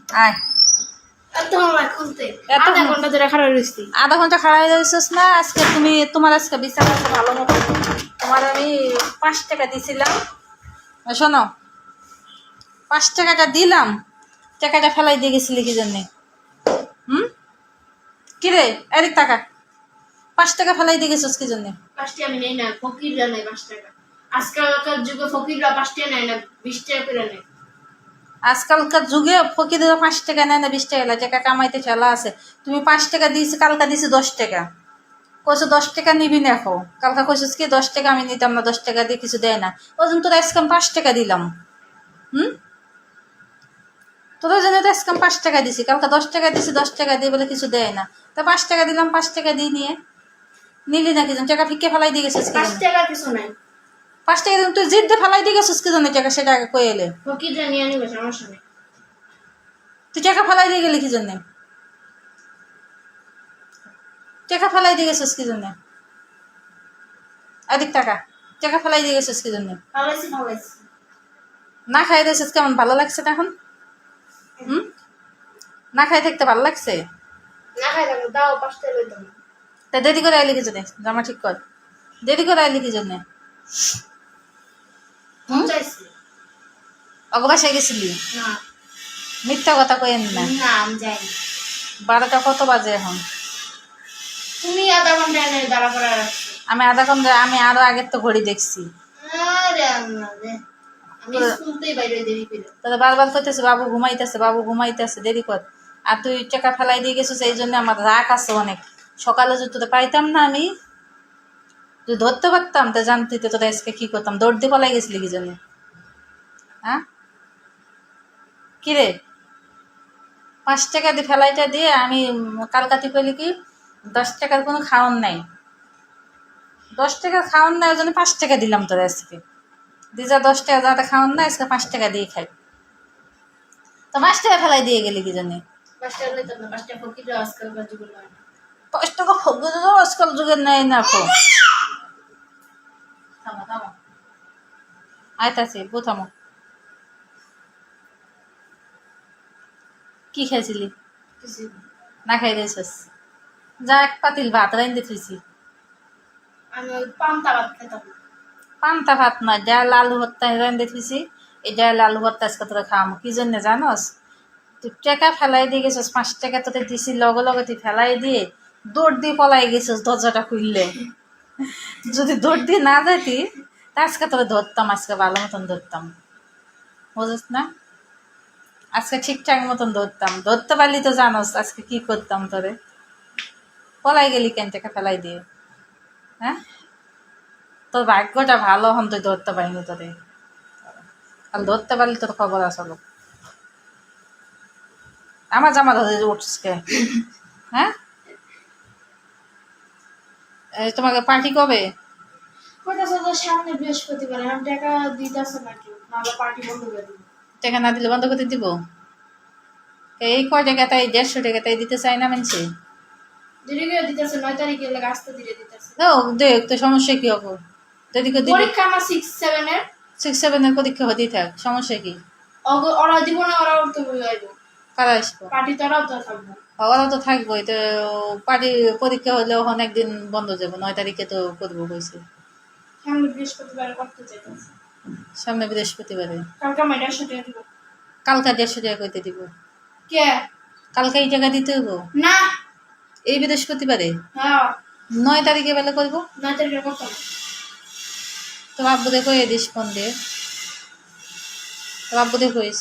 আয় আধা ঘন্টা খাড়া হয়ে যাচ্ছিস না। আজকে তোমার আজকে বিচার আছে ভালো মতো। তোমার আমি 5 টাকা দিছিলাম, শোনো 5 টাকাটা দিলাম, টাকাটা ফেলাই দিয়ে গেছিলি কি জন্যে? কিরে এদিক টাকা 5 টাকা ফেলাই দিয়ে গেছিস কি জন্যে? 5 টাকা আমি নেই না, ফকিররা নেয় 5 টাকা। আজকালকার যুগে ফকিররা 5 টাকা নেয় না, 20 টাকা করে নেয়। আজকালকার যুগে ফকিররা 5 টাকা নেয় না 20 টাকা নেয়, টাকা কামাইতে চালা আছে। তুমি 5 টাকা দিয়েছি, কালকা দিয়েছি 10 টাকা, কইছো 10 টাকা নিবি না। এখন কালকা কইছিস কি 10 টাকা আমি নিতাম না, 10 টাকা দিয়ে কিছু দেয় না। ওই জন্য তোরা আজকে 5 টাকা দিলাম। তোরা জন্য তো আজকে 5 টাকা দিছি, কালকা 10 টাকা দিছি, 10 টাকা দিয়ে বলে কিছু দেয় না। তা 5 টাকা দিলাম, 5 টাকা দিয়ে নিয়ে নিলি না কি জন্য? টাকা ফিকে ফেলাই দিয়ে গেছিস কি 5 জন্য? টাকা কিছু নাই। 5 টাকা তুই জিদ দিয়ে ফেলাই দিয়ে গেছিস কি জন্য? টাকা সেটা আগে কই এলে। ফকিররা নিয়ে নিবে, সমস্যা নেই। তুই টাকা ফেলাই দিয়ে গেলি কি জন্য? টাকা ফেলাই দিয়ে গেছিস কি জন্য? এদিক টাকা ফেলাই দিয়ে গেছিস কি জন্য? ফালাইছি। না খাই দিয়েছিস, কেমন ভালো লাগছে না এখন? না খাই থাকতে ভালো লাগছে? না খাই লাগলো, দাও 5 টাকা লইতাম। তা দেরি করে আইলি কি জন্য? জামা ঠিক কর, দেরি করে আইলি কি জন্য? চাইছি অগবাসায় গেছিলি? না মিথ্যা কথা কইেন না। না, আমি যাইনি। 12টা কত বাজে এখন? তুমি আধা ঘন্টা এনে দাঁড়া করা রাখছো। আমি আধা ঘন্টা, আমি আরো আগের তো ঘড়ি দেখছি। আরে আল্লাহ রে, আমি স্কুলতেই বাইরে দেরি করে। তাহলে বারবার কইতেছে বাবু ঘুমাইতেছে, বাবু ঘুমাইতেছে, দেরি কর। আর তুই টাকা ফেলাই দিয়ে গেছিস, এই জন্য আমার রাগ আছে অনেক। সকালে যদি তোদের পাইতাম না, আমি তুই ধরতে পারতাম, তা জানতি তো তোদের আজকে কি করতাম। দৌড় দিয়ে পলাই গেছিলি কি জন্য? হ্যাঁ কিরে 5 টাকা দিয়ে ফেলাইটা দিয়ে আমি কালকাতি পেলি কি 10 টাকার কোনো খাওয়ান নাই। 10 টাকার খাওয়ান নাই, ওই জন্য 5 টাকা দিলাম তোর আজকে। দিজা 10 টাকা যাতে খাওয়ান না, আজকে 5 টাকা দিয়ে খাই। তো 5 টাকা ফেলাই দিয়ে গেলি কি জন্য? 5 টাকা লইতাম না, 5 টাকা ফকিররা আজকালকার যুগে লয় না। 5 টাকা ফগরও আজকাল যুগের নেই না। খো থামো থামো, আইতাছি বউ, থামো। কি খাইছিলি? কিছু না খাই দিয়েছিস? যা এক পাতিল ভাত রাইন্দে থুইছি। আমি ওই পান্তা ভাত খেতাম। পান্তা ভাত নয়, ডাল আলু ভর্তা রাইন্দে থুইছি। এই ডাল আলু ভর্তা আজকে তোরা খাওয়াম কি জন্য জানোস? তুই টাকা ফেলাই দিয়ে গেছিস, 5 টাকা তোদের দিছি, লগে লগে তুই ফেলাই দিয়ে দৌড় দিয়ে পলাই গেছিস দরজাটা খুললে। যদি দৌড় দিয়ে না যেতি তা আজকে তোরা ধরতাম, আজকে ভালো মতন ধরতাম, বুঝিস না? আজকে ঠিকঠাক মতন ধরতাম, ধরতে পারলি তো জানোস আজকে কি করতাম তোরে। পলাই গেলি কেন টাকা ফেলাই দিয়ে? হ্যাঁ তোর ভাগ্যটা ভালো, হন তুই ধরতে পারিনি তোরে। আর ধরতে পারলি তোর খবর আসলো। আমার জামা ধরে উঠছিস কে? হ্যাঁ তোমাকে পার্টি কবে? কইতাছে তো সামনে বৃহস্পতিবার, এখন টাকা দিতাছে না কেউ, নাহলে পার্টি বন্ধ করে দিব। টাকা না দিলে বন্ধ করে দিব? এই কয় টাকা তাই 150 টাকা তাই দিতে চাই না মানছি। দেরি করে দিতাছে, 9 তারিখে লাগে আসতে দিলে দিতাছে। ও দেখ তো সমস্যা কি হবে? দেরি করে দিবি। পরীক্ষা আমার 6-7 এর। 6-7 এর পরীক্ষা হতেই থাক, সমস্যা কি? ওরা দিব না, ওরাও তো আইব। কারা আসবো? পার্টি তোরাও তো থাকবো। ওরা তো থাকবোই তো। পার্টি পরীক্ষা হলে ওখানে একদিন বন্ধ যাবো, 9 তারিখে তো করবো কইছে। সামনে বৃহস্পতিবার করতে চাইতাছে। সামনে বৃহস্পতিবারে? কালকে আমার 150 টাকা দিব। কালকা 150 টাকা কইতে দিব? কে? কালকে এই টাকা দিতে হইব? না, এই বৃহস্পতিবারে হ্যাঁ 9 তারিখে বেলা করবো। 9 তারিখে করতে হবে। তো আব্বুদের কয়ে দিস ফোন দিয়ে, তো আব্বুদের কইস।